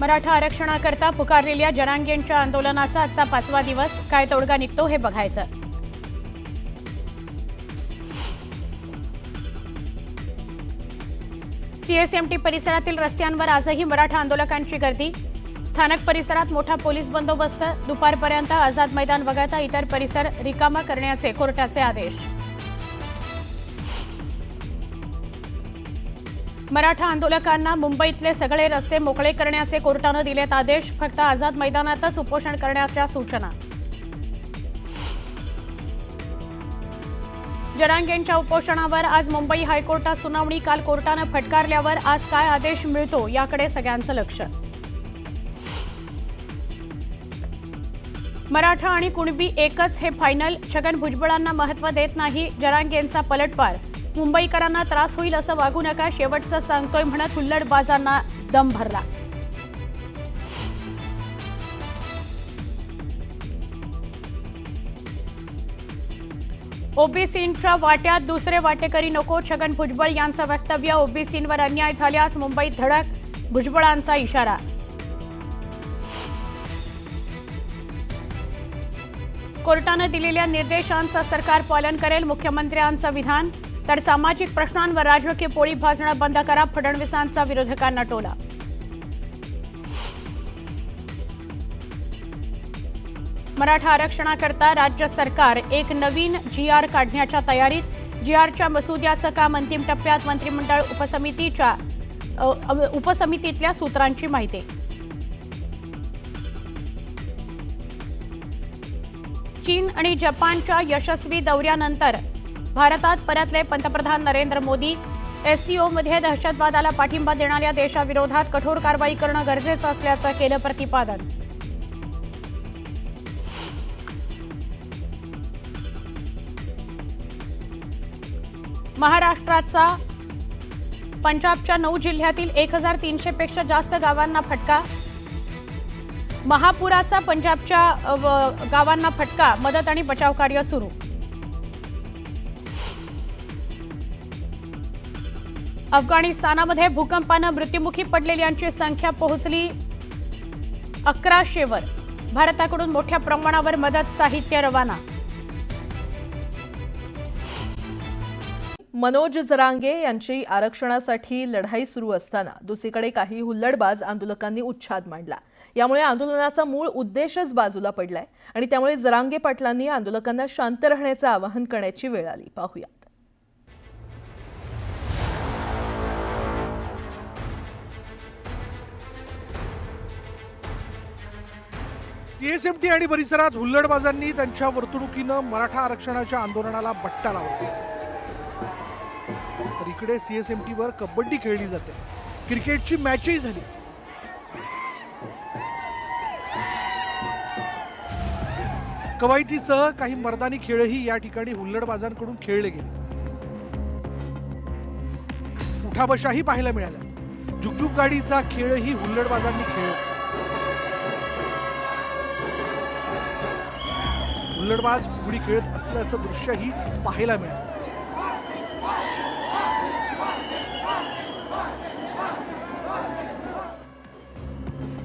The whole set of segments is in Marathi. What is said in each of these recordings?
मराठा आरक्षणाकरता पुकारलेल्या जरांगेंच्या आंदोलनाचा आजचा 5वा दिवस. काय तोडगा निघतो हे बघायचं. सीएसएमटी परिसरातील रस्त्यांवर आजही मराठा आंदोलकांची गर्दी. स्थानक परिसरात मोठा पोलीस बंदोबस्त. दुपारपर्यंत आझाद मैदान वगळता इतर परिसर रिकामा करण्याचे कोर्टाचे आदेश. मराठा आंदोलकांना मुंबईतले सगळे रस्ते मोकळे करण्याचे कोर्टाने दिलेत आदेश. फक्त आझाद मैदानातच उपोषण करण्याच्या सूचना. जरांगेंच्या उपोषणावर आज मुंबई हायकोर्टात सुनावणी. काल कोर्टाने फटकारल्यावर आज काय आदेश मिळतो याकडे सगळ्यांचं लक्ष. मराठा आणि कुणबी एकच हे फायनल. छगन भुजबळांना महत्त्व देत नाही जरांगेंचा पलटवार. मुंबईकरांना त्रास होईल असं वागू नका, शेवटचं सांगतोय म्हणत हुल्लडबाजांना दम भरला. ओबीसींच्या वाट्यात दुसरे वाटेकरी नको. छगन भुजबळ यांचं वक्तव्य. ओबीसींवर अन्याय झाल्यास मुंबईत धडक, भुजबळांचा इशारा. कोर्टाने दिलेल्या निर्देशांचं सरकार पालन करेल, मुख्यमंत्र्यांचं विधान. तर सामाजिक प्रश्नांवर राजकीय पोळी भाजणं बंद करा, फडणवीसांचा विरोधकांना टोला. मराठा आरक्षणाकरता राज्य सरकार एक नवीन जीआर काढण्याच्या तयारीत. जीआरच्या मसुद्याचं काम अंतिम टप्प्यात. मंत्रिमंडळ उपसमितीतल्या सूत्रांची माहिती. चीन आणि जपानच्या यशस्वी दौऱ्यानंतर भारतात परतले पंतप्रधान नरेंद्र मोदी. एससीओमध्ये दहशतवादाला पाठिंबा देणाऱ्या देशाविरोधात कठोर कारवाई करणं गरजेचं असल्याचं केलं प्रतिपादन. महाराष्ट्राचा पंजाबच्या 9 जिल्ह्यातील 1300 पेक्षा जास्त गावांना फटका. महापुराचा पंजाबच्या गावांना फटका. मदत आणि बचाव कार्य सुरू. अफगाणिस्तानामध्ये भूकंपानं मृत्युमुखी पडलेल्यांची संख्या पोहोचली 1100 वर. भारताकडून मोठ्या प्रमाणावर मदत साहित्य रवाना. मनोज जरांगे यांची आरक्षणासाठी लढाई सुरू असताना दुसरीकडे काही हुल्लडबाज आंदोलकांनी उच्छाद मांडला. यामुळे आंदोलनाचा मूळ उद्देशच बाजूला पडलाय आणि त्यामुळे जरांगे पाटलांनी आंदोलकांना शांत राहण्याचं आवाहन करण्याची वेळ आली. पाहूयात. सीएसएमटी आणि परिसरात हुल्लडबाजांनी त्यांच्या वर्तणुकीनं मराठा आरक्षणाच्या आंदोलनाला बट्टा लावला. तर इकडे सीएसएमटीवर कबड्डी खेळली जाते, क्रिकेटची मॅचही झाली. कवायतीसह काही मर्दानी खेळही या ठिकाणी हुल्लडबाजांकडून खेळले गेले. उठाबशाही पाहायला मिळाल्या. जुगजुग गाडीचा खेळही हुल्लडबाजांनी खेळला. हुल्लडबाज फुगडी खेळत असल्याचं दृश्यही पाहायला मिळालं.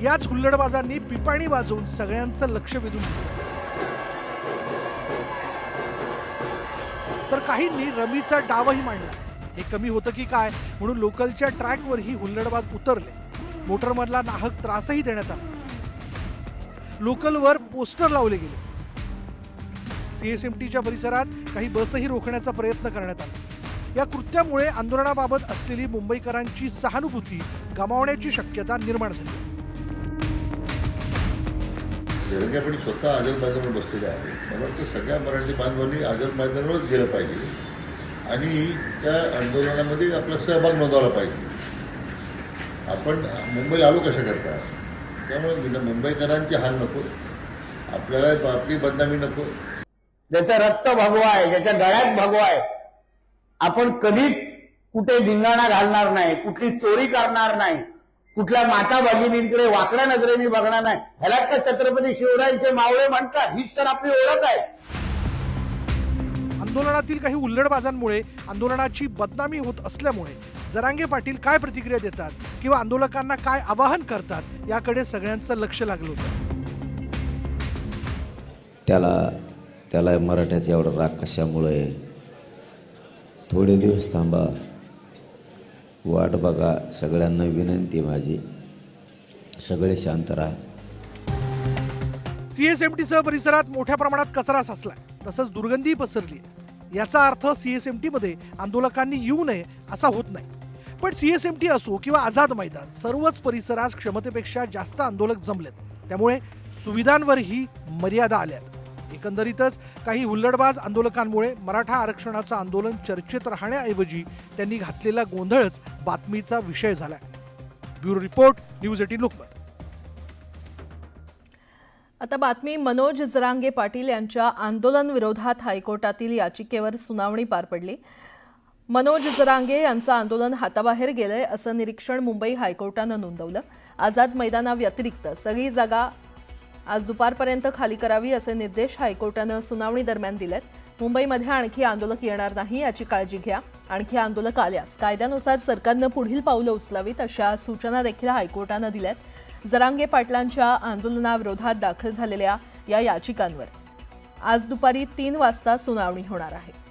याच हुल्लडबाजांनी पिपाणी वाजवून सगळ्यांचं लक्ष वेधून घेतलं. तर काहींनी रमीचा डावही मांडला. हे कमी होतं की काय म्हणून लोकलच्या ट्रॅकवरही हुल्लडबाज उतरले. मोटरमधला नाहक त्रासही देण्यात आला. लोकलवर पोस्टर लावले गेले. सीएसएमटीच्या परिसरात काही बसही रोखण्याचा प्रयत्न करण्यात आला. या कृत्यामुळे आंदोलनाबाबत असलेली मुंबईकरांची सहानुभूती गमावण्याची शक्यता निर्माण झाली. जरांगे पण स्वतः आझाद मैदानावर बसलेले आहेत. मला वाटतं सगळ्या मराठी बांधवांनी आझाद मैदानावरच गेलं पाहिजे आणि त्या आंदोलनामध्ये आपला सहभाग नोंदवला पाहिजे. आपण मुंबईला आलो कशा करता, त्यामुळे मुंबईकरांची हाल नको, आपल्याला आपली बदनामी नको. ज्याचं रक्त भगवा आहे, ज्याच्या गळ्यात भगवा आहे, आपण कधीच कुठे धिंगाणा घालणार नाही, कुठली चोरी करणार नाही, कुठल्या माता भगिनींकडे वाकड्या नजरेने बघणार नाही. ह्यालाच तर छत्रपती शिवरायांचे मावळे म्हणतात. हीच तर आपली ओळख आहे. आंदोलनातील काही हुल्लडबाजांमुळे आंदोलनाची बदनामी होत असल्यामुळे जरांगे पाटील काय प्रतिक्रिया देतात किंवा आंदोलकांना काय आवाहन करतात याकडे सगळ्यांचं लक्ष लागलं होतं. त्याला मराठ्याचा एवढा राग कशामुळे? थोडे दिवस थांबा, वाट बघा. सगळ्यांना विनंती माझी, सगळे शांत राहा. CSMT सह परिसरात मोठ्या प्रमाणात कचरा साचलाय, तसंच दुर्गंधी पसरली. याचा अर्थ CSMT मध्ये आंदोलकांनी येऊ नये असा होत नाही. पण CSMT असो किंवा आझाद मैदान, सर्वच परिसरात क्षमतेपेक्षा जास्त आंदोलक जमलेत. त्यामुळे सुविधांवरही मर्यादा आल्यात. एकंदरीतच काही हुल्लडबाज आंदोलकांमुळे मराठा आरक्षणाचं आंदोलन चर्चेत राहण्याऐवजी त्यांनी घातलेला गोंधळच बातमीचा विषय झालाय. Bureau report, news 18 Lokmat. आता बातमी मनोज जरांगे पाटील यांच्या आंदोलन विरोधात हायकोर्टातील याचिकेवर सुनावणी पार पडली. मनोज जरांगे यांचं आंदोलन हाताबाहेर गेलंय असं निरीक्षण मुंबई हायकोर्टानं नोंदवलं. आझाद मैदानाव्यतिरिक्त सगळी जागा आज दुपारपर्यंत खाली करावी असे निर्देश हायकोर्टानं सुनावणी दरम्यान दिलेत. मुंबईमध्ये आणखी आंदोलक येणार नाही याची काळजी घ्या. आणखी आंदोलक आल्यास कायद्यानुसार सरकारनं पुढील पावलं उचलावीत अशा सूचना देखील हायकोर्टानं दिल्यात. जरांगे पाटलांच्या आंदोलनाविरोधात दाखल झालेल्या या याचिकांवर आज दुपारी 3 वाजता सुनावणी होणार आहे.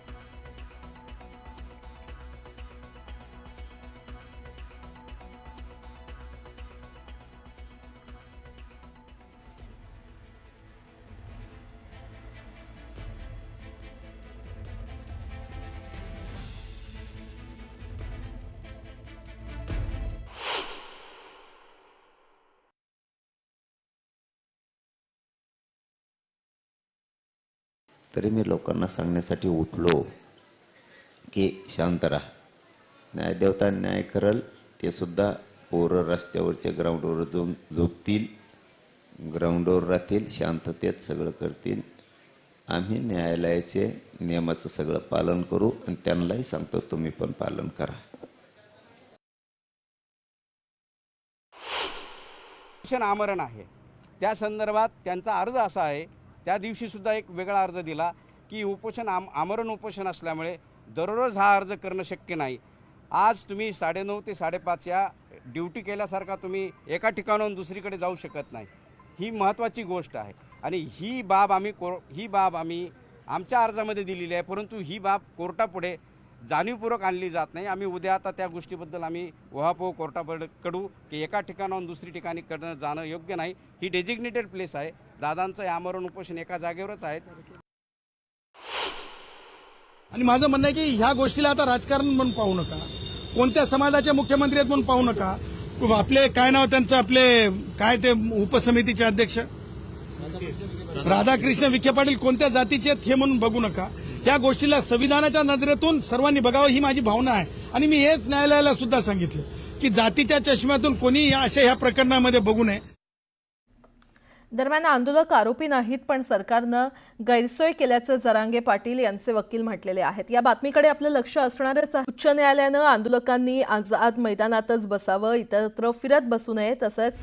तरी मी लोकांना सांगण्यासाठी उठलो की शांत राहा. न्यायदेवता न्याय करल. ते सुद्धा पोरं रस्त्यावरच्या ग्राउंडवर जाऊन झोपतील, ग्राउंडवर राहतील, शांततेत सगळं करतील. आम्ही न्यायालयाचे नियमाचं सगळं पालन करू आणि त्यांनाही सांगतो तुम्ही पण पालन करा. आमरण आहे त्या संदर्भात त्यांचा अर्ज असा आहे. त्या दिवशी सुद्धा एक वेगळा अर्ज दिला की आमरण उपोषण असल्यामुळे दररोज हा अर्ज करणं शक्य नाही. आज तुम्ही 9:30 ते 5:30 या ड्युटी केल्यासारखा तुम्ही एका ठिकाणाहून दुसरीकडे जाऊ शकत नाही. ही महत्त्वाची गोष्ट आहे आणि ही बाब आम्ही आमच्या अर्जामध्ये दिलेली आहे. परंतु ही बाब कोर्टापुढे जाणीवपूर्वक आणली जात नाही. आम्ही उद्या आता त्या गोष्टीबद्दल आम्ही उहापोह कोर्टापुढे कडू की एका ठिकाणाहून दुसरी ठिकाणी करणं जाणं योग्य नाही. ही डेजिग्नेटेड प्लेस आहे. दादांचं आमरण उपोषण एका जागेवरच आहे. आणि माझं म्हणणं आहे की ह्या गोष्टीला आता राजकारण म्हणून पाहू नका, कोणत्या समाजाचे मुख्यमंत्री आहेत म्हणून पाहू नका. आपले काय नाव त्यांचं, आपले काय ते उपसमितीचे अध्यक्ष राधाकृष्ण विखे पाटील कोणत्या जातीचे आहेत हे म्हणून बघू नका. या गोष्टीला संविधानाच्या नजरेतून सर्वांनी बघावं ही माझी भावना आहे. आणि मी हेच न्यायालयाला सुद्धा सांगितलं की जातीच्या चष्म्यातून कोणी अशा ह्या प्रकरणामध्ये बघू नये. दरम्यान आंदोलक आरोपी नाहीत, पण सरकारनं गैरसोय केल्याचं जरांगे पाटील यांचे वकील म्हटलेले आहेत. या बातमीकडे आपलं लक्ष असणारच आहे. उच्च न्यायालयानं आंदोलकांनी आझाद मैदानातच बसावं, इतरत्र फिरत बसू नये, तसंच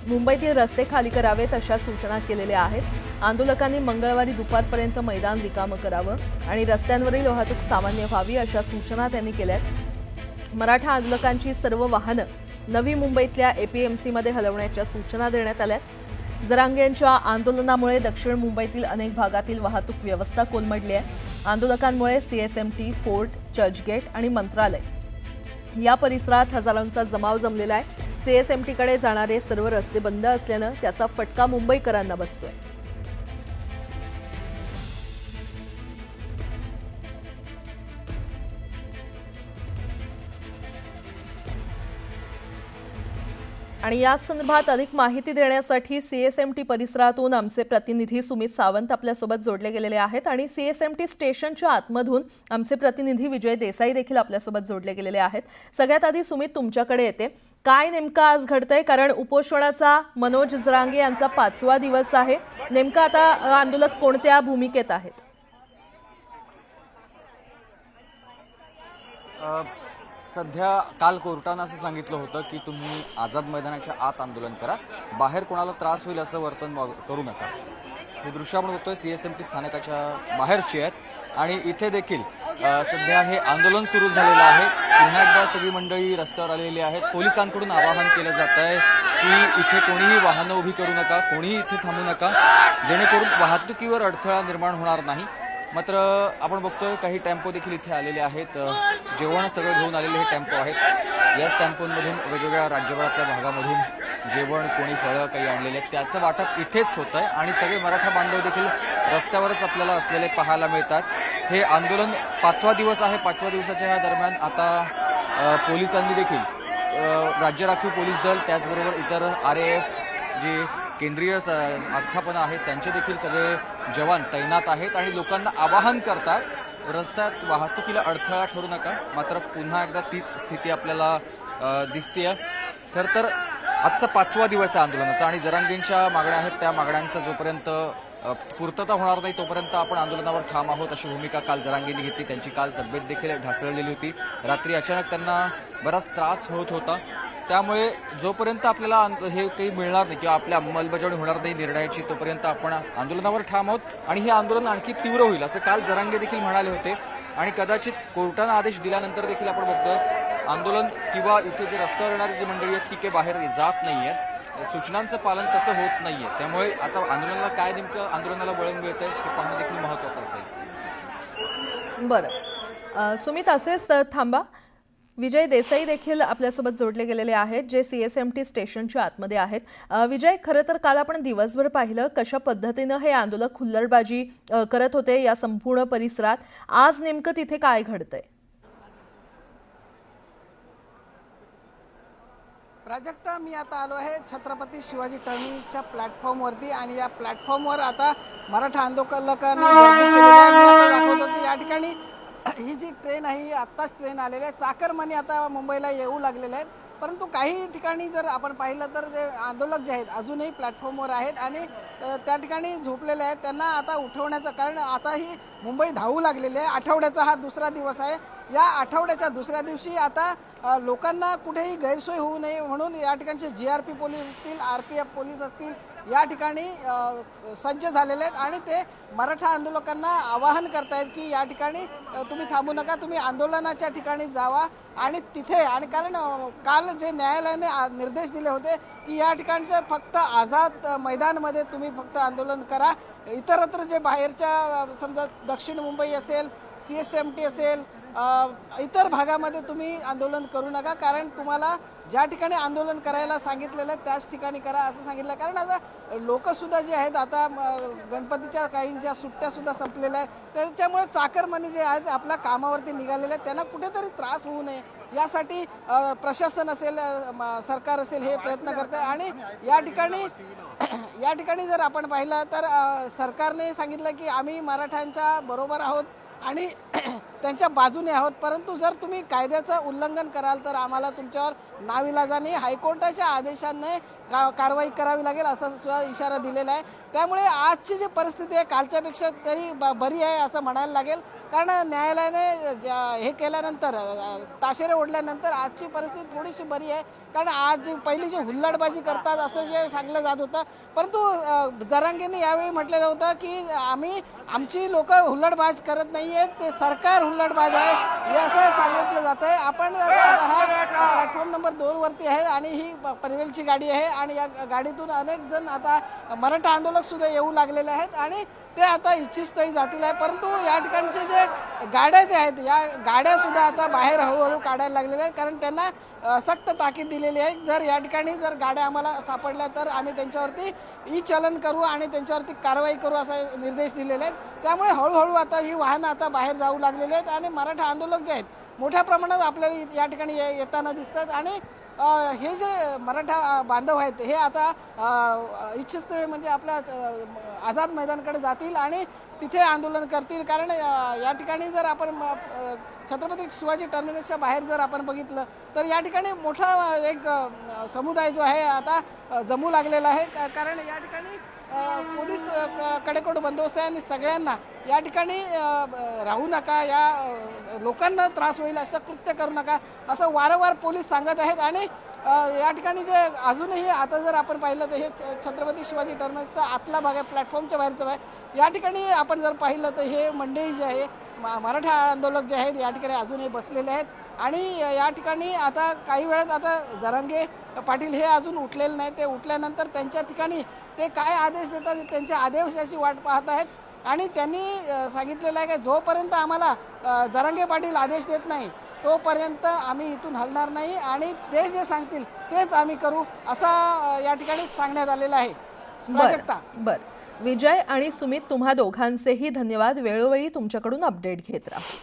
मुंबईतील रस्ते खाली करावेत अशा सूचना केलेल्या आहेत. आंदोलकांनी मंगळवारी दुपारपर्यंत मैदान रिकामं करावं आणि रस्त्यांवरील वाहतूक सामान्य व्हावी अशा सूचना त्यांनी केल्यात. मराठा आंदोलकांची सर्व वाहनं नवी मुंबईतल्या APMCमध्ये हलवण्याच्या सूचना देण्यात आल्यात. जरांगे यांच्या आंदोलनामुळे दक्षिण मुंबईतील अनेक भागातील वाहतूक व्यवस्था कोलमडली आहे. आंदोलकांमुळे CSMT, फोर्ट, चर्चगेट आणि मंत्रालय या परिसरात हजारोंचा जमाव जमलेला आहे. CSMTकडे जाणारे सर्व रस्ते बंद असल्यानं त्याचा फटका मुंबईकरांना बसतोय. आणि या संदर्भात अधिक माहिती देण्यासाठी CSMT परिसरातून आमचे प्रतिनिधी सुमित सावंत आपल्यासोबत जोडले गेलेले आहेत आणि CSMT स्टेशनच्या आतमधून आमचे प्रतिनिधी विजय देसाई देखील आपल्यासोबत जोडले गेलेले आहेत. सगळ्यात आधी सुमित, तुमच्याकडे येते. काय नेमकं आज घडतंय? कारण उपोषणाचा मनोज जरांगे यांचा 5वा दिवस आहे. नेमकं आता आंदोलक कोणत्या भूमिकेत आहेत? सध्या काल कोर्टानं असं सांगितलं होतं की तुम्ही आझाद मैदानाच्या आत आंदोलन करा, बाहेर कोणाला त्रास होईल असं वर्तन करू नका. हे दृश्य आपण बघतोय CSMT स्थानकाच्या बाहेरची आहेत. आणि इथे देखील सध्या हे आंदोलन सुरू झालेलं आहे. पुन्हा एकदा सगळी मंडळी रस्त्यावर आलेली आहेत. पोलिसांकडून आवाहन केलं जात आहे की इथे कोणीही वाहनं उभी करू नका, कोणीही इथे थांबू नका, जेणेकरून वाहतुकीवर अडथळा निर्माण होणार नाही. मात्र आपण बघतोय काही टेम्पो देखील इथे आलेले आहेत. जेवण सगळं घेऊन आलेले हे टेम्पो आहेत. याच टेम्पोमधून वेगवेगळ्या राज्यभरातल्या भागामधून जेवण, कोणी फळं काही आणलेले आहेत, त्याचं वाटप इथेच होत आहे आणि सगळे मराठा बांधव देखील रस्त्यावरच आपल्याला असलेले पाहायला मिळतात. हे आंदोलन 5वा दिवस आहे. 5व्या दिवसाच्या ह्या दरम्यान आता पोलिसांनी देखील राज्य राखीव पोलीस दल, त्याचबरोबर इतर RAF जे केंद्रीय आस्थापना आहेत त्यांचे देखील सगळे जवान तैनात आहेत आणि लोकांना आवाहन करतात रस्त्यात वाहतुकीला अडथळा ठरू नका. मात्र पुन्हा एकदा तीच स्थिती आपल्याला दिसतेय. खरं तर आजचा 5वा दिवस आहे आंदोलनाचा आणि जरांगेंच्या मागण्या आहेत त्या मागण्यांचा जोपर्यंत पूर्तता होणार नाही तोपर्यंत आपण आंदोलनावर ठाम आहोत, अशी भूमिका काल जरांगेंनी घेतली. त्यांची काल तब्येत देखील ढासळलेली होती. रात्री अचानक त्यांना बराच त्रास होत होता. त्यामुळे जोपर्यंत आपल्याला हे काही मिळणार नाही किंवा आपल्या अंमलबजावणी होणार नाही निर्णयाची, तोपर्यंत आपण आंदोलनावर ठाम आहोत आणि हे आंदोलन आणखी तीव्र होईल असं काल जरांगे देखील म्हणाले होते. आणि कदाचित कोर्टानं आदेश दिल्यानंतर देखील आपण बघतोय आंदोलन किंवा इथे जे रस्त्यावर येणारी जी मंडळी आहेत ती काही बाहेर जात नाहीयेत. सूचनांचं पालन तसं होत नाहीये. त्यामुळे आता आंदोलनाला काय नेमकं आंदोलनाला वळण मिळतंय हे पाहणं देखील महत्वाचं असेल. बरं सुमित, असेच थांबा. विजय देसाई देखील आपल्यासोबत जोडले गेलेले आहेत, जे CSMT स्टेशनच्या आतमध्ये आहेत. विजय, खरं तर काल आपण दिवसभर पाहिलं कशा पद्धतीनं हे आंदोलक हुल्लडबाजी करत होते या संपूर्ण परिसरात. आज नेमकं तिथे काय घडतंय? प्राजक्ता, मी आता आलो आहे छत्रपती शिवाजी टर्मिनसच्या प्लॅटफॉर्मवरती आणि या प्लॅटफॉर्मवर आता मराठा आंदोलकांनी गर्दी केलेली आहे. मी आता दाखवतो की या ठिकाणी ही जी ट्रेन आहे ही आत्ताच ट्रेन आलेली आहे. चाकरमानी आता मुंबईला येऊ लागलेले आहेत. परंतु काही ठिकाणी जर आपण पाहिलं तर जे आंदोलक जे आहेत अजूनही प्लॅटफॉर्मवर आहेत आणि त्या ठिकाणी झोपलेले आहेत. त्यांना आता उठवण्याचं कारण आता ही मुंबई धावू लागलेली आहे. आठवड्याचा हा दुसरा दिवस आहे. या आठवड्याच्या दुसऱ्या दिवशी आता लोकांना कुठेही गैरसोय होऊ नये म्हणून या ठिकाणचे GRP पोलीस असतील, RPF पोलीस असतील, या ठिकाणी सज्ज झालेले आहेत आणि ते मराठा आंदोलकांना आवाहन करतायत की या ठिकाणी तुम्ही थांबू नका, तुम्ही आंदोलनाच्या ठिकाणी जावा आणि तिथे. आणि कारण काल जे न्यायालयाने निर्देश दिले होते की या ठिकाणचं फक्त आझाद मैदानमध्ये तुम्ही फक्त आंदोलन करा, इतरत्र जे बाहेरच्या समजा दक्षिण मुंबई असेल, CSMT असेल, इतर भागामध्ये तुम्ही आंदोलन करू नका, कारण तुम्हाला ज्या ठिकाणी आंदोलन करायला सांगितलेलं आहे त्याच ठिकाणी करा असं सांगितलं. कारण आता लोकसुद्धा जे आहेत आता गणपतीच्या काहींच्या सुट्ट्यासुद्धा संपलेल्या आहेत. त्याच्यामुळे चाकरमानी जे आहेत आपल्या कामावरती निघालेले आहेत त्यांना कुठेतरी त्रास होऊ नये यासाठी प्रशासन असेल, सरकार असेल हे प्रयत्न करते. आणि या ठिकाणी जर आपण पाहिलं तर सरकारने सांगितलं की आम्ही मराठ्यांच्या बरोबर आहोत आणि त्यांच्या बाजूने आहोत, परंतु जर तुम्ही कायद्याचं उल्लंघन कराल तर आम्हाला तुमच्यावर नाविलाजाने हायकोर्टाच्या आदेशाने कारवाई करावी लागेल असा सुद्धा इशारा दिलेला आहे. त्यामुळे आजची जी परिस्थिती आहे कालच्यापेक्षा तरी बरी आहे असं म्हणायला लागेल. कारण न्यायालयाने हे केल्यानंतर ताशेरे ओढल्यानंतर आजची परिस्थिती थोडीशी बरी आहे. कारण आज पहिली जी हुल्लडबाजी करतात असं जे सांगलं जात होतं, परंतु जरांगेंनी यावेळी म्हटलेलं होतं की आमची लोक हुल्लडबाज करत नाही आहेत, ते सरकार हुल्लडबाज आहे हे असं सांगितलं जात आहे. आपण हा प्लॅटफॉर्म नंबर 2 वरती आहे आणि ही पनवेलची गाडी आहे आणि या गाडीतून अनेक जण आता मराठा आंदोलक सुद्धा येऊ लागलेले आहेत आणि ते आता इच्छितस्थळी जातील आहे. परंतु या ठिकाणचे जे गाड्या जे आहेत या गाड्या सुद्धा आता बाहेर हळूहळू काढायला लागलेल्या आहेत, कारण त्यांना सक्त ताकीद दिलेली आहे. जर या ठिकाणी जर गाड्या आम्हाला सापडल्या तर आम्ही त्यांच्यावरती ई-चलन करू आणि त्यांच्यावरती कारवाई करू असा निर्देश दिलेले आहेत. त्यामुळे हळूहळू आता ही वाहनं आता बाहेर जाऊ लागलेली आहेत आणि मराठा आंदोलक जे आहेत मोठ्या प्रमाणात आपल्याला या ठिकाणी येताना दिसतात. आणि हे जे मराठा बांधव आहेत हे आता इच्छितस्थळी म्हणजे आपल्या आझाद मैदानाकडे जातील आणि तिथे आंदोलन करतील. कारण या ठिकाणी जर आपण छत्रपती शिवाजी टर्मिनसच्या बाहेर जर आपण बघितलं तर या ठिकाणी मोठा एक समुदाय जो आहे आता जमू लागलेला आहे. कारण या ठिकाणी पोलीस कडेकोट बंदोबस्त आहे आणि सगळ्यांना या ठिकाणी राहू नका, या लोकांना त्रास होईल असं कृत्य करू नका असं वारंवार पोलीस सांगत आहेत. आणि या ठिकाणी जे अजूनही आता जर आपण पाहिलं तर हे छत्रपती शिवाजी टर्मिनसचा आतला भाग आहे, प्लॅटफॉर्मच्या बाहेरचा भाग. या ठिकाणी आपण जर पाहिलं तर हे मंडळी जे आहे मराठा आंदोलक जे आहेत या ठिकाणी अजूनही बसलेले आहेत आणि या ठिकाणी आता काही वेळात आता जरांगे पाटील हे अजून उठलेले नाहीत. ते उठल्यानंतर त्यांच्या ठिकाणी ते काय आदेश देतात त्यांच्या आदेशाची वाट पाहत आहेत आणि त्यांनी सांगितलेलं आहे की जोपर्यंत आम्हाला जरांगे पाटील आदेश देत नाही तोपर्यंत आम्ही इथून हलणार नाही आणि ते जे सांगतील तेच आम्ही करू असा या ठिकाणी सांगण्यात आलेलं आहे. प्राजक्ता. बर विजय आणि सुमित, तुम्हा दोघांचेही धन्यवाद. वेळोवेळी तुमच्याकडून अपडेट घेत राहू.